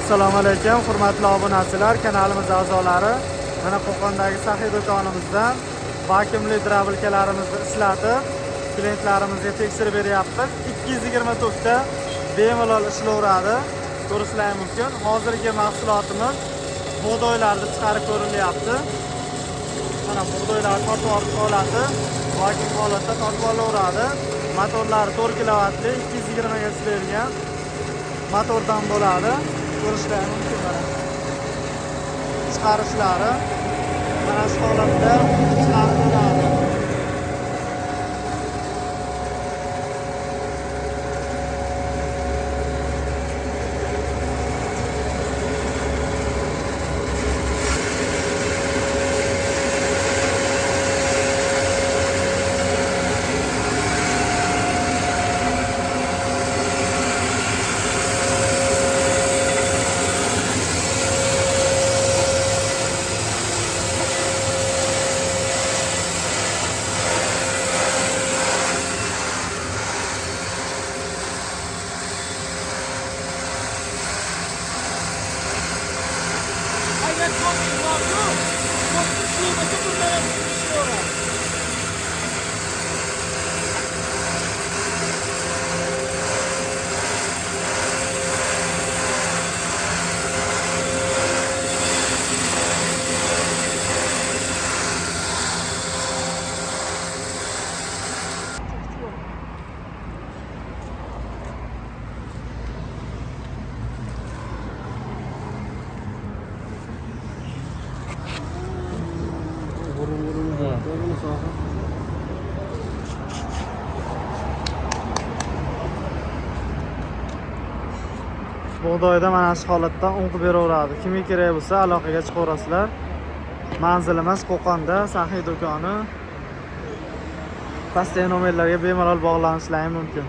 Assalomu alaykum, hurmatli obunachilar, kanalimiz a'zolari. Mana Qo'qondagi saxiy do'konimizdan vakuumli drabilkalarimizni ishlatib, klientlarimizga tekshirib beryapmiz. 229 ta bemalol ishlayveradi. Ko'rishingiz mumkin. Hozirgi mahsulotimiz bug'doylarni chiqarib ko'rilyapti. Mana bug'doylar tortib olish holati, vakuum holatda tortib olaveradi. Motorlari 4 kilovatli 220 ga ishlaydigan motordan bo'ladi. Ko'rishingiz mumkin mana. Chiqarishlari mana shu holatda chiqariladi. Bug'doyda mana shu holatda o'qib beraveradi. Kimga kerak bo'lsa aloqaga chiqaverasizlar. Manzilimiz Qo'qonda, saxiy do'koni. Pastdagi nomerlarga bemalol bog'lanishlari mumkin.